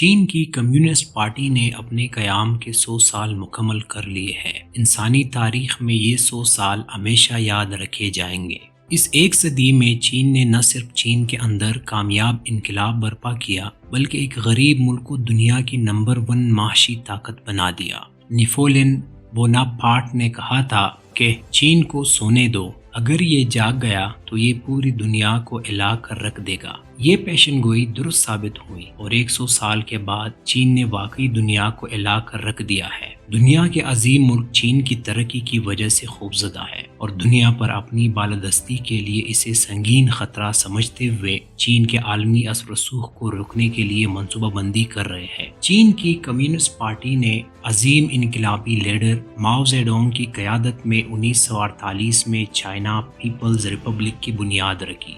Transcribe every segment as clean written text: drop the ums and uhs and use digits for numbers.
چین کی communist party نے اپنے قیام کے 100 سال مکمل کر لیے ہیں۔ انسانی تاریخ میں یہ 100 سال ہمیشہ یاد رکھے جائیں گے۔ اس ایک صدی میں چین نے نہ صرف چین کے اندر کامیاب انقلاب برپا کیا بلکہ ایک غریب ملک کو دنیا کی نمبر 1 معاشی طاقت بنا دیا۔ نیپولین بوناپارٹ نے کہا تھا کہ چین کو سونے دو، اگر یہ جاگ گیا تو یہ پوری دنیا کو ہلا کر رکھ دے گا۔ یہ پیشن گوئی درست ثابت ہوئی اور 100 سال کے بعد چین نے واقعی دنیا کو ہلا کر رکھ دیا ہے۔ دنیا کے عظیم ملک چین کی ترقی کی وجہ سے خوفزدہ ہے اور دنیا پر اپنی بالادستی کے لیے اسے سنگین خطرہ سمجھتے ہوئے چین کے عالمی اثر و رسوخ کو روکنے کے لیے منصوبہ بندی کر رہے ہیں۔ چین کی کمیونسٹ پارٹی نے عظیم انقلابی لیڈر ماؤ زیڈونگ کی قیادت میں 1948 میں چائنا پیپلز ریپبلک کی بنیاد رکھی۔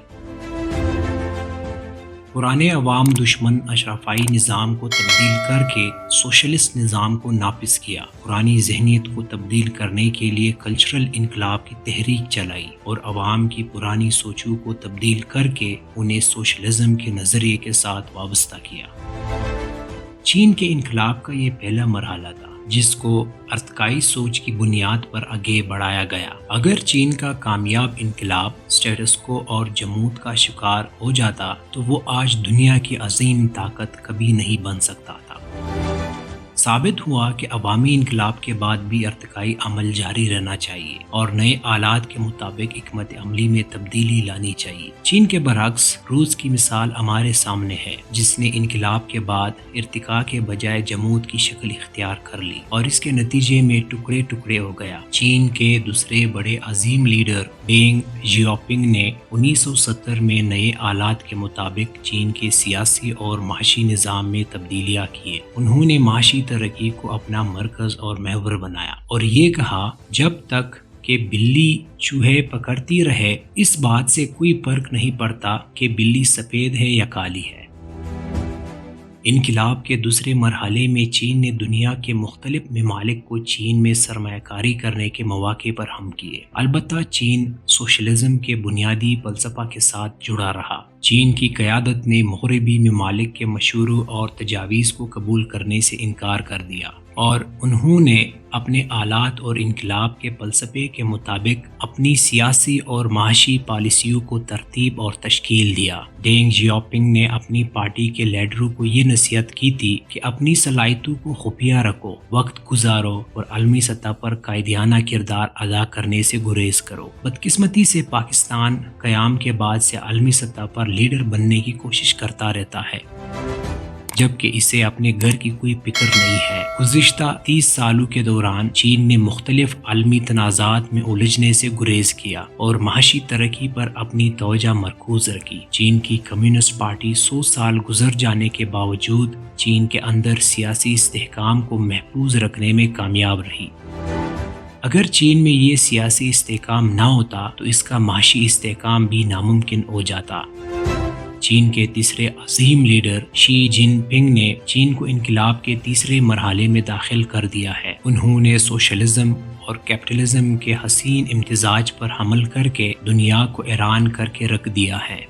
پرانے عوام دشمن اشرافی نظام کو تبدیل کر کے سوشلسٹ نظام کو نافذ کیا۔ پرانی ذہنیت کو تبدیل کرنے کے لیے کلچرل انقلاب کی تحریک چلائی اور عوام کی پرانی سوچوں کو تبدیل کر کے انہیں سوشلزم کے نظریے کے ساتھ وابستہ کیا۔ چین کے انقلاب کا یہ پہلا مرحلہ تھا جس کو ارتقائی سوچ کی بنیاد پر آگے بڑھایا گیا۔ اگر چین کا کامیاب انقلاب سٹیٹس کو اور جمود کا شکار ہو جاتا تو وہ آج دنیا کی عظیم طاقت کبھی نہیں بن سکتا تھا۔ ثابت ہوا کہ عوامی انقلاب کے بعد بھی ارتقائی عمل جاری رہنا چاہیے اور نئے آلات کے مطابق حکمت عملی میں تبدیلی لانی چاہیے۔ چین کے برعکس روس کی مثال ہمارے سامنے ہے، جس نے انقلاب کے بعد ارتقاء کے بجائے جمود کی شکل اختیار کر لی اور اس کے نتیجے میں ٹکڑے ٹکڑے ہو گیا۔ چین کے دوسرے بڑے عظیم لیڈر ڈینگ جیاؤپنگ نے 1970 میں نئے آلات کے مطابق چین کے سیاسی اور معاشی نظام میں تبدیلیاں کیے۔ انہوں نے معاشی ترقی کو اپنا مرکز اور محور بنایا اور یہ کہا، جب تک کہ بلی چوہے پکڑتی رہے اس بات سے کوئی فرق نہیں پڑتا کہ بلی سفید ہے یا کالی ہے۔ انقلاب کے دوسرے مرحلے میں چین نے دنیا کے مختلف ممالک کو چین میں سرمایہ کاری کرنے کے مواقع فراہم کیے۔ البتہ چین سوشلزم کے بنیادی فلسفہ کے ساتھ جڑا رہا۔ چین کی قیادت نے مغربی ممالک کے مشوروں اور تجاویز کو قبول کرنے سے انکار کر دیا اور انہوں نے اپنے آلات اور انقلاب کے فلسفے کے مطابق اپنی سیاسی اور معاشی پالیسیوں کو ترتیب اور تشکیل دیا۔ ڈینگ جیاؤپنگ نے اپنی پارٹی کے لیڈروں کو یہ نصیحت کی تھی کہ اپنی صلاحیتوں کو خفیہ رکھو، وقت گزارو اور عالمی سطح پر قائدانہ کردار ادا کرنے سے گریز کرو۔ بدقسمتی سے پاکستان قیام کے بعد سے عالمی سطح پر لیڈر بننے کی کوشش کرتا رہتا ہے، جبکہ اسے اپنے گھر کی کوئی فکر نہیں ہے۔ گزشتہ 30 سالوں کے دوران چین نے مختلف عالمی تنازعات میں الجھنے سے گریز کیا اور معاشی ترقی پر اپنی توجہ مرکوز رکھی۔ چین کی کمیونسٹ پارٹی 100 سال گزر جانے کے باوجود چین کے اندر سیاسی استحکام کو محفوظ رکھنے میں کامیاب رہی۔ اگر چین میں یہ سیاسی استحکام نہ ہوتا تو اس کا معاشی استحکام بھی ناممکن ہو جاتا۔ چین کے تیسرے عظیم لیڈر شی جن پنگ نے چین کو انقلاب کے تیسرے مرحلے میں داخل کر دیا ہے۔ انہوں نے سوشلزم اور کیپٹلزم کے حسین امتزاج پر عمل کر کے دنیا کو حیران کر کے رکھ دیا ہے۔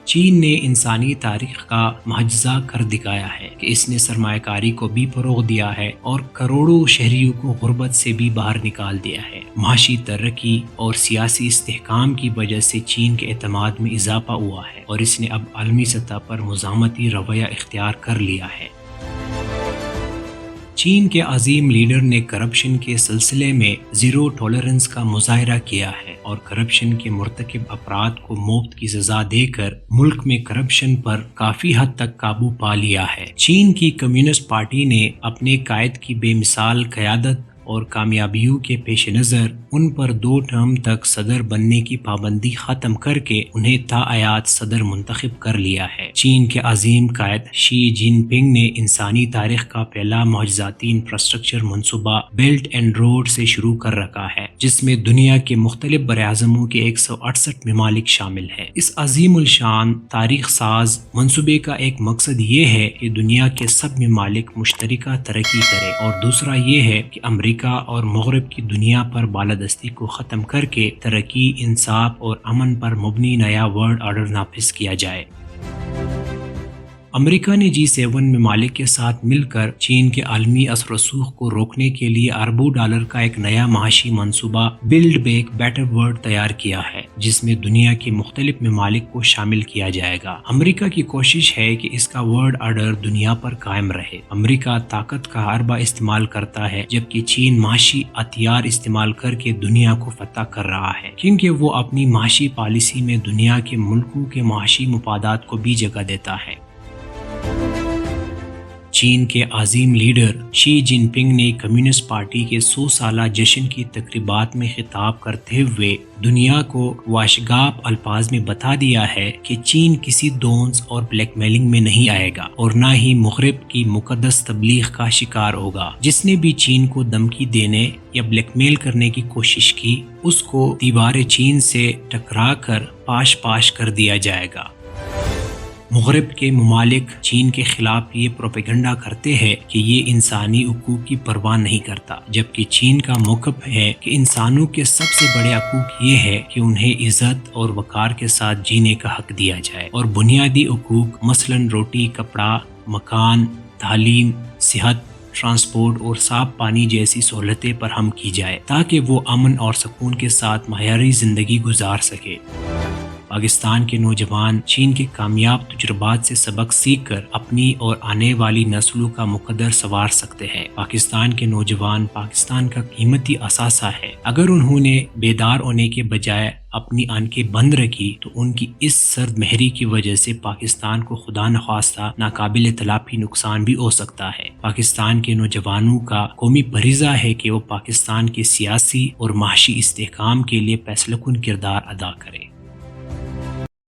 چین نے انسانی تاریخ کا معجزہ کر دکھایا ہے کہ اس نے سرمایہ کاری کو بھی فروغ دیا ہے اور کروڑوں شہریوں کو غربت سے بھی باہر نکال دیا ہے۔ معاشی ترقی اور سیاسی استحکام کی وجہ سے چین کے اعتماد میں اضافہ ہوا ہے اور اس نے اب عالمی سطح پر مزاحمتی رویہ اختیار کر لیا ہے۔ چین کے عظیم لیڈر نے کرپشن کے سلسلے میں زیرو ٹالرنس کا مظاہرہ کیا ہے اور کرپشن کے مرتکب افراد کو موت کی سزا دے کر ملک میں کرپشن پر کافی حد تک قابو پا لیا ہے۔ چین کی کمیونسٹ پارٹی نے اپنے قائد کی بے مثال قیادت اور کامیابیوں کے پیش نظر ان پر 2 ٹرم تک صدر بننے کی پابندی ختم کر کے انہیں تا حیات صدر منتخب کر لیا ہے۔ چین کے عظیم قائد شی جن پنگ نے انسانی تاریخ کا پہلا معجزاتی انفراسٹرکچر منصوبہ بیلٹ اینڈ روڈ سے شروع کر رکھا ہے، جس میں دنیا کے مختلف براعظموں کے 168 ممالک شامل ہیں۔ اس عظیم الشان تاریخ ساز منصوبے کا ایک مقصد یہ ہے کہ دنیا کے سب ممالک مشترکہ ترقی کرے اور دوسرا یہ ہے کہ امریکہ اور مغرب کی دنیا پر بالادستی کو ختم کر کے ترقی، انصاف اور امن پر مبنی نیا ورلڈ آرڈر نافذ کیا جائے۔ امریکہ نے G7 ممالک کے ساتھ مل کر چین کے عالمی اثر و رسوخ کو روکنے کے لیے اربوں ڈالر کا ایک نیا معاشی منصوبہ بلڈ بیک بیٹر ورلڈ تیار کیا ہے، جس میں دنیا کے مختلف ممالک کو شامل کیا جائے گا۔ امریکہ کی کوشش ہے کہ اس کا ورلڈ آرڈر دنیا پر قائم رہے۔ امریکہ طاقت کا حربہ استعمال کرتا ہے، جبکہ چین معاشی ہتھیار استعمال کر کے دنیا کو فتح کر رہا ہے، کیونکہ وہ اپنی معاشی پالیسی میں دنیا کے ملکوں کے معاشی مفادات کو بھی جگہ دیتا ہے۔ چین کے عظیم لیڈر شی جن پنگ نے کمیونسٹ پارٹی کے 100 سالہ جشن کی تقریبات میں خطاب کرتے ہوئے دنیا کو واشگاف الفاظ میں بتا دیا ہے کہ چین کسی دونس اور بلیک میلنگ میں نہیں آئے گا اور نہ ہی مغرب کی مقدس تبلیغ کا شکار ہوگا۔ جس نے بھی چین کو دھمکی دینے یا بلیک میل کرنے کی کوشش کی، اس کو دیوار چین سے ٹکرا کر پاش پاش کر دیا جائے گا۔ مغرب کے ممالک چین کے خلاف یہ پروپیگنڈا کرتے ہیں کہ یہ انسانی حقوق کی پرواہ نہیں کرتا، جبکہ چین کا موقف ہے کہ انسانوں کے سب سے بڑے حقوق یہ ہے کہ انہیں عزت اور وقار کے ساتھ جینے کا حق دیا جائے، اور بنیادی حقوق مثلاً روٹی، کپڑا، مکان، تعلیم، صحت، ٹرانسپورٹ اور صاف پانی جیسی سہولتیں فراہم کی جائے تاکہ وہ امن اور سکون کے ساتھ معیاری زندگی گزار سکے۔ پاکستان کے نوجوان چین کے کامیاب تجربات سے سبق سیکھ کر اپنی اور آنے والی نسلوں کا مقدر سنوار سکتے ہیں۔ پاکستان کے نوجوان پاکستان کا قیمتی اثاثہ ہے۔ اگر انہوں نے بیدار ہونے کے بجائے اپنی آنکھیں بند رکھی تو ان کی اس سرد مہری کی وجہ سے پاکستان کو خدا نخواستہ ناقابل تلافی نقصان بھی ہو سکتا ہے۔ پاکستان کے نوجوانوں کا قومی فریضہ ہے کہ وہ پاکستان کے سیاسی اور معاشی استحکام کے لیے فیصلہ کن کردار ادا کرے۔